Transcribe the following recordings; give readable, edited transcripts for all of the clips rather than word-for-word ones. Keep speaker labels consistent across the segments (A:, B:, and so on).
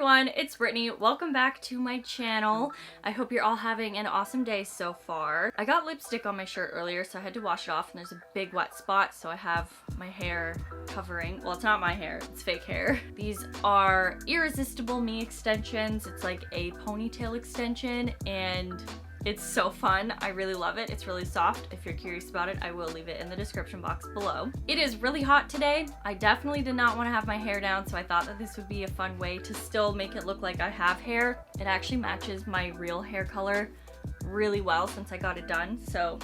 A: everyone, it's Brittany. Welcome back to my channel. I hope you're all having an awesome day so far. I got lipstick on my shirt earlier, so I had to wash it off, and there's a big wet spot, so I have my hair covering. Well, it's not my hair, it's fake hair. These are Irresistible Me extensions. It's like a ponytail extension, and it's so fun. I really love it. It's really soft. If you're curious about it, I will leave it in the description box below. It is really hot today. I definitely did not want to have my hair down, so I thought that this would be a fun way to still make it look like I have hair. It actually matches my real hair color really well since I got it done, so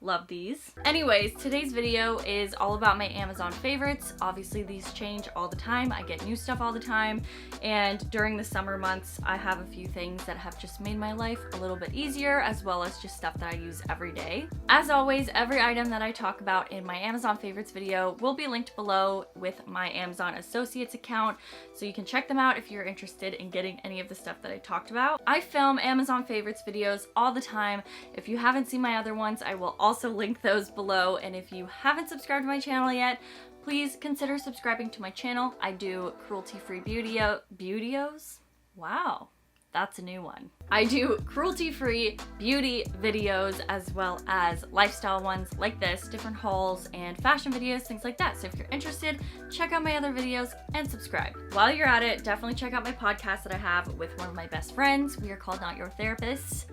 A: love these. Anyways, today's video is all about my Amazon favorites. Obviously these change all the time. I get new stuff all the time, and during the summer months I have a few things that have just made my life a little bit easier, as well as just stuff that I use every day. As always, every item that I talk about in my Amazon favorites video will be linked below with my Amazon Associates account, so you can check them out if you're interested in getting any of the stuff that I talked about. I film Amazon favorites videos all the time. If you haven't seen my other ones, I will also link those below, and if you haven't subscribed to my channel yet, please consider subscribing to my channel. I do cruelty-free beautyos. Wow, that's a new one. I do cruelty-free beauty videos as well as lifestyle ones like this, different hauls and fashion videos, things like that. So if you're interested, check out my other videos and subscribe. While you're at it, definitely check out my podcast that I have with one of my best friends. We are called Not Your Therapists,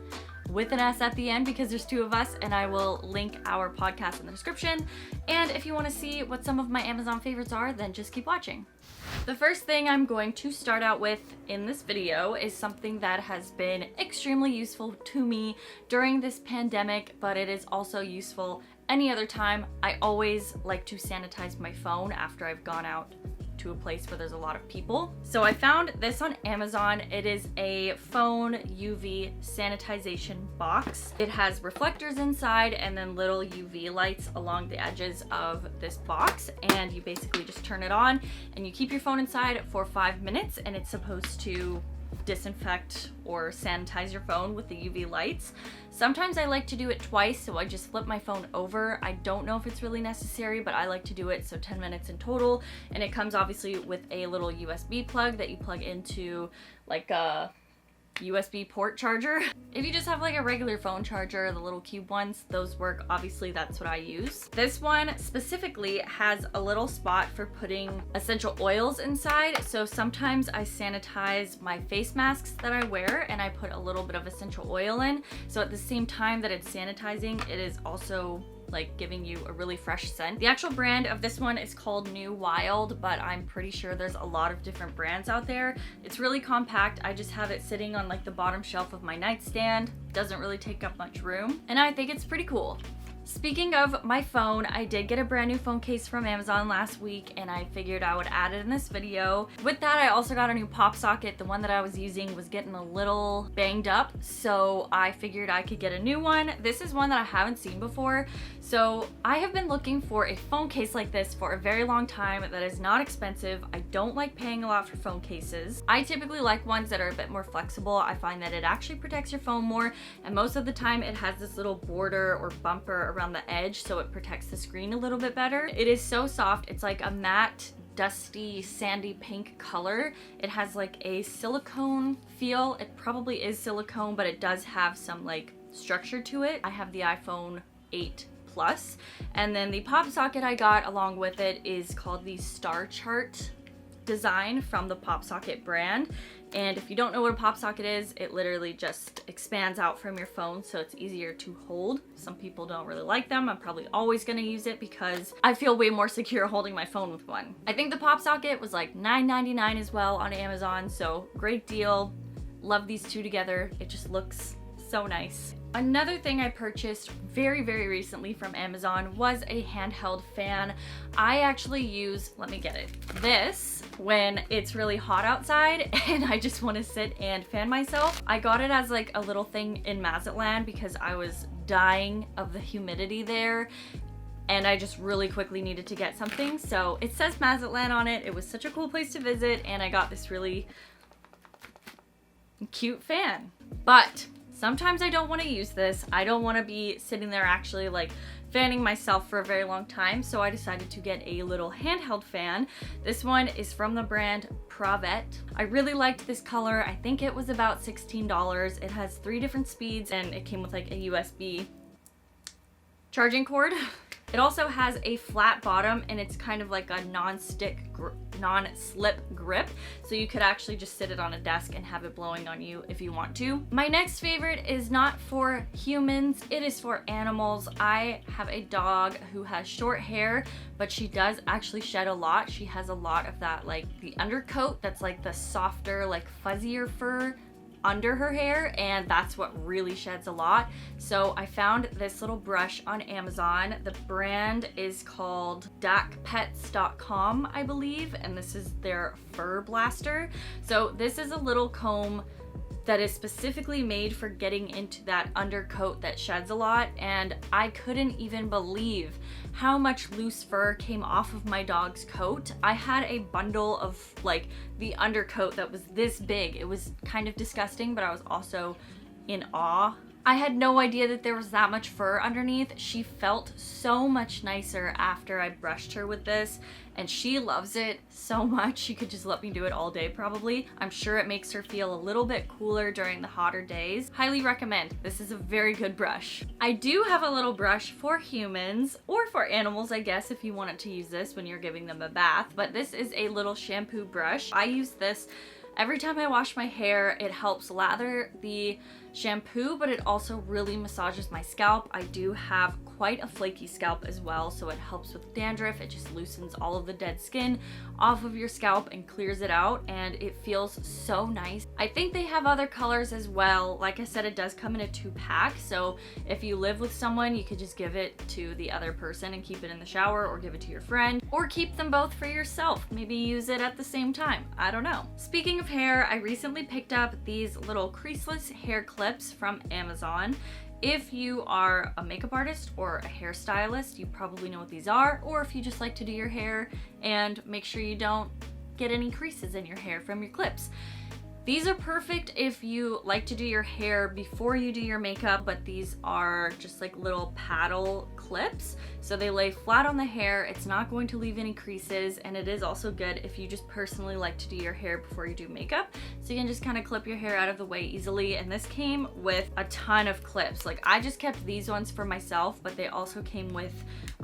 A: with an S at the end because there's two of us, and I will link our podcast in the description. And if you want to see what some of my Amazon favorites are, then just keep watching. The first thing I'm going to start out with in this video is something that has been extremely useful to me during this pandemic, but it is also useful any other time. I always like to sanitize my phone after I've gone out to a place where there's a lot of people. So I found this on Amazon. It is a phone UV sanitization box. It has reflectors inside and then little UV lights along the edges of this box, and you basically just turn it on and you keep your phone inside for 5 minutes, and it's supposed to disinfect or sanitize your phone with the UV lights. Sometimes I like to do it twice, so I just flip my phone over. I don't know if it's really necessary, but I like to do it, so 10 minutes in total. And it comes obviously with a little USB plug that you plug into like a USB port charger. If you just have like a regular phone charger, the little cube ones, those work. Obviously that's what I use. This one specifically has a little spot for putting essential oils inside, so sometimes I sanitize my face masks that I wear and I put a little bit of essential oil in, so at the same time that it's sanitizing, it is also like giving you a really fresh scent. The actual brand of this one is called New Wild, but I'm pretty sure there's a lot of different brands out there. It's really compact. I just have it sitting on like the bottom shelf of my nightstand. Doesn't really take up much room, and I think it's pretty cool. Speaking of my phone, I did get a brand new phone case from Amazon last week, and I figured I would add it in this video. With that, I also got a new Popsocket. The one that I was using was getting a little banged up, so I figured I could get a new one. This is one that I haven't seen before, so I have been looking for a phone case like this for a very long time that is not expensive. I don't like paying a lot for phone cases. I typically like ones that are a bit more flexible. I find that it actually protects your phone more, and most of the time it has this little border or bumper around the edge, so it protects the screen a little bit better. It is so soft. It's like a matte, dusty, sandy pink color. It has like a silicone feel. It probably is silicone, but it does have some like structure to it. I have the iPhone 8 Plus, and then the Popsocket I got along with it is called the Star Chart design from the Popsocket brand. And if you don't know what a Popsocket is, it literally just expands out from your phone, so it's easier to hold. Some people don't really like them. I'm probably always gonna use it because I feel way more secure holding my phone with one. I think the Popsocket was like $9.99 as well on Amazon, so great deal. Love these two together. It just looks so nice. Another thing I purchased very recently from Amazon was a handheld fan. I actually use, let me get it, this when it's really hot outside and I just want to sit and fan myself. I got it as like a little thing in Mazatlan because I was dying of the humidity there, and I just really quickly needed to get something. So it says Mazatlan on it. It was such a cool place to visit, and I got this really cute fan. But sometimes I don't want to use this. I don't want to be sitting there actually like fanning myself for a very long time, so I decided to get a little handheld fan. This one is from the brand Pravette. I really liked this color. I think it was about $16. It has 3 different speeds and it came with like a USB charging cord. It also has a flat bottom and it's kind of like a non-slip grip, so you could actually just sit it on a desk and have it blowing on you if you want to. My next favorite is not for humans, it is for animals. I have a dog who has short hair, but she does actually shed a lot. She has a lot of that, like the undercoat that's like the softer, like fuzzier fur under her hair, and that's what really sheds a lot. So I found this little brush on Amazon. The brand is called dacpets.com, I believe, and this is their fur blaster. So this is a little comb that is specifically made for getting into that undercoat that sheds a lot, and I couldn't even believe how much loose fur came off of my dog's coat. I had a bundle of like the undercoat that was this big. It was kind of disgusting, but I was also in awe. I had no idea that there was that much fur underneath. She felt so much nicer after I brushed her with this, and she loves it so much. She could just let me do it all day probably. I'm sure it makes her feel a little bit cooler during the hotter days. Highly recommend. This is a very good brush. I do have a little brush for humans, or for animals, I guess, if you wanted to use this when you're giving them a bath, but this is a little shampoo brush. I use this every time I wash my hair. It helps lather the shampoo, but it also really massages my scalp. I do have quite a flaky scalp as well, so it helps with dandruff. It just loosens all of the dead skin off of your scalp and clears it out, and it feels so nice. I think they have other colors as well. Like I said, it does come in a 2-pack, so if you live with someone, you could just give it to the other person and keep it in the shower, or give it to your friend, or keep them both for yourself. Maybe use it at the same time. I don't know. Speaking of hair, I recently picked up these little creaseless hair clips from Amazon. If you are a makeup artist or a hairstylist, you probably know what these are, or if you just like to do your hair and make sure you don't get any creases in your hair from your clips. These are perfect if you like to do your hair before you do your makeup, but these are just like little paddle clips. So they lay flat on the hair, it's not going to leave any creases, and it is also good if you just personally like to do your hair before you do makeup. So you can just kind of clip your hair out of the way easily, and this came with a ton of clips. Like I just kept these ones for myself, but they also came with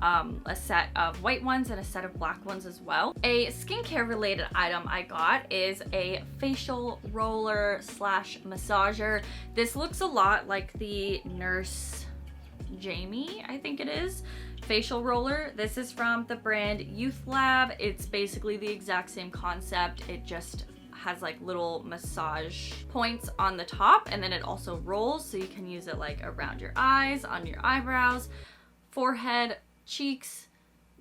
A: a set of white ones and a set of black ones as well. A skincare related item I got is a facial roller slash massager. This looks a lot like the Nurse Jamie, I think it is, facial roller. This is from the brand Youth Lab. It's basically the exact same concept. It just has like little massage points on the top, and then it also rolls, so you can use it like around your eyes, on your eyebrows, forehead, cheeks,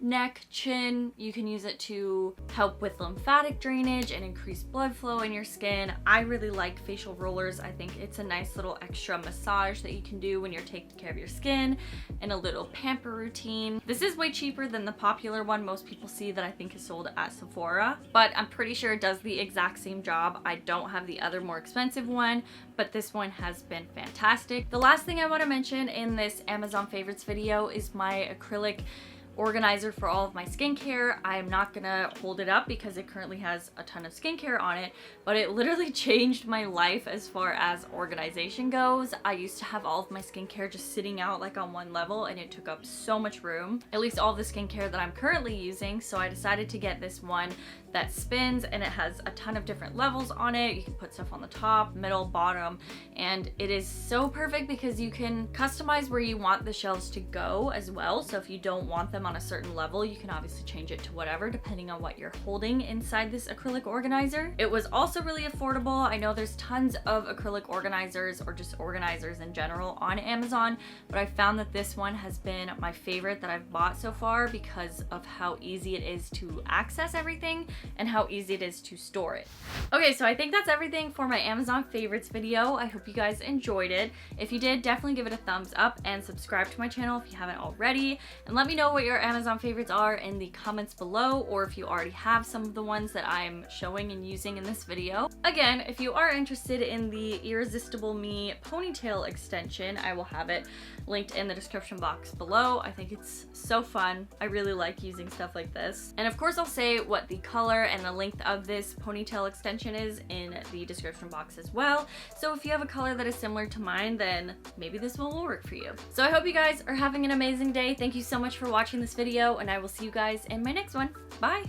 A: neck, chin. You can use it to help with lymphatic drainage and increase blood flow in your skin. I really like facial rollers. I think it's a nice little extra massage that you can do when you're taking care of your skin, and a little pamper routine. This is way cheaper than the popular one most people see that I think is sold at Sephora, but I'm pretty sure it does the exact same job. I don't have the other more expensive one, but this one has been fantastic. The last thing I want to mention in this Amazon favorites video is my acrylic organizer for all of my skincare. I am not gonna hold it up because it currently has a ton of skincare on it, but it literally changed my life as far as organization goes. I used to have all of my skincare just sitting out like on one level, and it took up so much room, at least all the skincare that I'm currently using. So I decided to get this one that spins, and it has a ton of different levels on it. You can put stuff on the top, middle, bottom, and it is so perfect because you can customize where you want the shelves to go as well. So if you don't want them on a certain level, you can obviously change it to whatever depending on what you're holding inside this acrylic organizer. It was also really affordable. I know there's tons of acrylic organizers, or just organizers in general, on Amazon, but I found that this one has been my favorite that I've bought so far because of how easy it is to access everything and how easy it is to store it. Okay, so I think that's everything for my Amazon favorites video. I hope you guys enjoyed it. If you did, definitely give it a thumbs up and subscribe to my channel if you haven't already, and let me know what your your Amazon favorites are in the comments below, or if you already have some of the ones that I'm showing and using in this video. Again, if you are interested in the Irresistible Me ponytail extension, I will have it linked in the description box below. I think it's so fun. I really like using stuff like this. And of course I'll say what the color and the length of this ponytail extension is in the description box as well. So if you have a color that is similar to mine, then maybe this one will work for you. So I hope you guys are having an amazing day. Thank you so much for watching this video, and I will see you guys in my next one. Bye!